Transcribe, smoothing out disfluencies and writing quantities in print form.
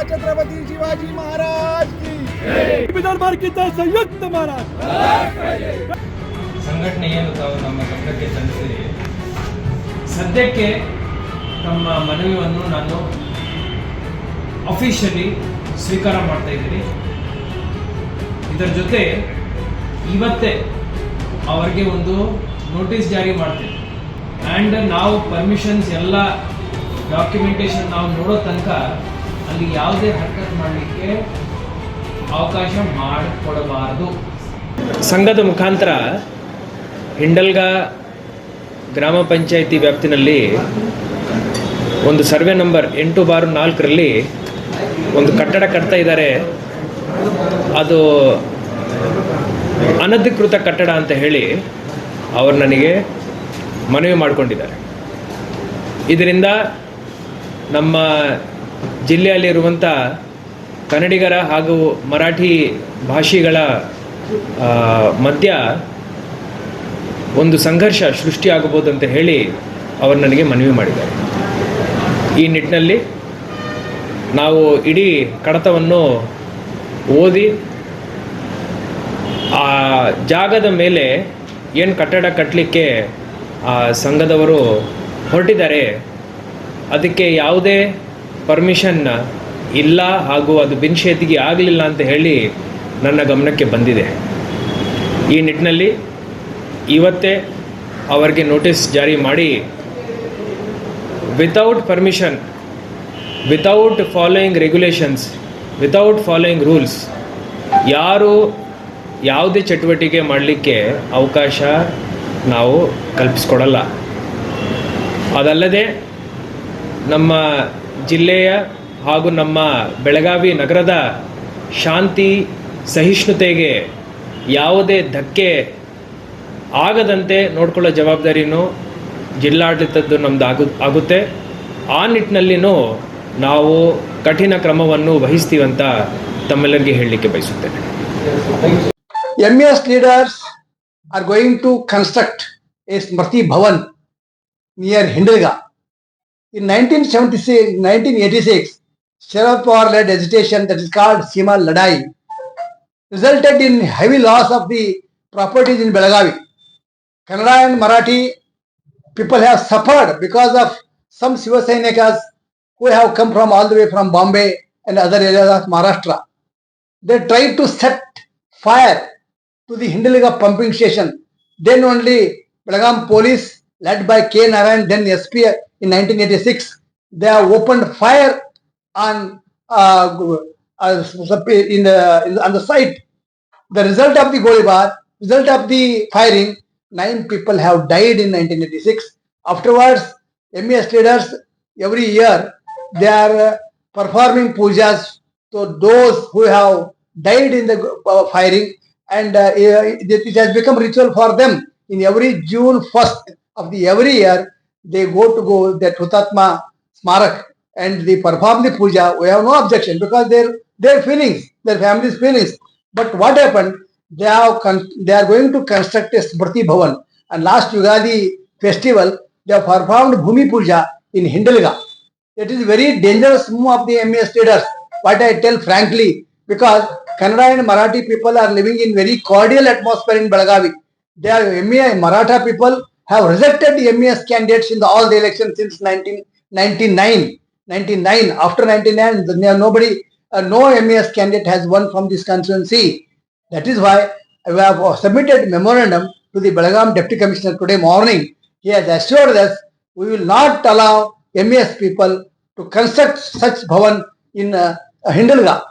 छत्रपति शिवाजी महाराज की विधान मार्गित संयुक्त महाराज ಸಂಘಟನೆ ಏನು ತಾವು ನಮ್ಮ ಗಮನಕ್ಕೆ ತಂದಿದ್ದೀರಿ. ಸದ್ಯಕ್ಕೆ ತಮ್ಮ ಮನವಿಯನ್ನು ನಾನು ಅಫಿಷಿಯಲಿ ಸ್ವೀಕಾರ ಮಾಡ್ತಾ ಇದ್ದೀನಿ. ಇದರ ಜೊತೆ ಇವತ್ತೇ ಅವರಿಗೆ ಒಂದು ನೋಟಿಸ್ ಜಾರಿ ಮಾಡ್ತೀನಿ. ಆ್ಯಂಡ್ ನಾವು ಪರ್ಮಿಷನ್ಸ್ ಎಲ್ಲ ಡಾಕ್ಯುಮೆಂಟೇಶನ್ ನಾವು ನೋಡೋ ತನಕ ಅಲ್ಲಿ ಯಾವುದೇ ಹರ್ಕತ್ ಮಾಡಲಿಕ್ಕೆ ಅವಕಾಶ ಮಾಡಿಕೊಡಬಾರದು. ಸಂಘದ ಮುಖಾಂತರ ಹಿಂಡಲ್ಗ ಗ್ರಾಮ ಪಂಚಾಯಿತಿ ವ್ಯಾಪ್ತಿನಲ್ಲಿ ಒಂದು ಸರ್ವೆ ನಂಬರ್ 8/4ರಲ್ಲಿ ಒಂದು ಕಟ್ಟಡ ಕಟ್ತಾ ಇದ್ದಾರೆ. ಅದು ಅನಧಿಕೃತ ಕಟ್ಟಡ ಅಂತ ಹೇಳಿ ಅವರು ನನಗೆ ಮನವಿ ಮಾಡಿಕೊಂಡಿದ್ದಾರೆ. ಇದರಿಂದ ನಮ್ಮ ಜಿಲ್ಲೆಯಲ್ಲಿರುವಂಥ ಕನ್ನಡಿಗರ ಹಾಗೂ ಮರಾಠಿ ಭಾಷಿಗಳ ಮಧ್ಯ ಒಂದು ಸಂಘರ್ಷ ಸೃಷ್ಟಿಯಾಗಬಹುದು ಅಂತ ಹೇಳಿ ಅವರು ನನಗೆ ಮನವಿ ಮಾಡಿದ್ದಾರೆ. ಈ ನಿಟ್ಟಿನಲ್ಲಿ ನಾವು ಇಡೀ ಕಡತವನ್ನು ಓದಿ ಆ ಜಾಗದ ಮೇಲೆ ಏನು ಕಟ್ಟಡ ಕಟ್ಟಲಿಕ್ಕೆ ಆ ಸಂಘದವರು ಹೊರಟಿದ್ದಾರೆ ಅದಕ್ಕೆ ಯಾವುದೇ ಪರ್ಮಿಷನ್ ಇಲ್ಲ ಹಾಗೂ ಅದು ಬಿನ್ಶೇತಿಗೆ ಆಗಲಿಲ್ಲ ಅಂತ ಹೇಳಿ ನನ್ನ ಗಮನಕ್ಕೆ ಬಂದಿದೆ. ಈ ನಿಟ್ಟಿನಲ್ಲಿ ಇವತ್ತೇ ಅವರಿಗೆ ನೋಟಿಸ್ ಜಾರಿ ಮಾಡಿ without permission, without following regulations, without following rules ಯಾರು ಯಾವುದೇ ಚಟುವಟಿಕೆ ಮಾಡಲಿಕ್ಕೆ ಅವಕಾಶ ನಾವು ಕಲ್ಪಿಸ್ಕೊಡಲ್ಲ. ಅದಲ್ಲದೆ ನಮ್ಮ ಜಿಲ್ಲೆಯ ಹಾಗೂ ನಮ್ಮ ಬೆಳಗಾವಿ ನಗರದ ಶಾಂತಿ ಸಹಿಷ್ಣುತೆಗೆ ಯಾವುದೇ ಧಕ್ಕೆ ಆಗದಂತೆ ನೋಡ್ಕೊಳ್ಳೋ ಜವಾಬ್ದಾರಿನೂ ಜಿಲ್ಲಾಡಳಿತದ್ದು ನಮ್ಮದು ಆಗುತ್ತೆ. ಆ ನಿಟ್ಟಿನಲ್ಲಿನೂ ನಾವು ಕಠಿಣ ಕ್ರಮವನ್ನು ವಹಿಸ್ತೀವಂತ ತಮ್ಮೆಲ್ಲರಿಗೆ ಹೇಳಲಿಕ್ಕೆ ಬಯಸುತ್ತೇನೆ. MES leaders are going to construct a Smriti Bhavan near Hindalga. In 1986, Sharad Pawar led agitation that is called Seema Ladai resulted in heavy loss of the properties in Belagavi. Kannada and Marathi people have suffered because of some Shiva Sainikas who have come from all the way from Bombay and other areas of Maharashtra. They tried to set fire to the Hindalga pumping station. Then only Belagavi police led by K. Narayan, then SP in 1986, they have opened fire on the site. The result of the Golibar, result of the firing, 9 people have died in 1986. Afterwards, MES leaders every year they are performing pujas to those who have died in the firing, and it has become ritual for them. In every June 1st of the every year, they go that Hutatma Smarak and they perform the puja. We have no objection because their feelings, their family's feelings. But what happened? They are going to construct a Smriti Bhavan, and last Yugadi festival they have performed Bhumi Puja in Hindalga. It is very dangerous move of the MES leaders. What I tell frankly, because Kannada and Marathi people are living in very cordial atmosphere in Belagavi. They are Maratha people have rejected the MES candidates in all the elections since 1999. After 99, nobody, no MES candidate has won from this constituency. That is why we have submitted memorandum to the Belagavi Deputy Commissioner today morning. He has assured us we will not allow MES people to construct such bhavan in Hindalga.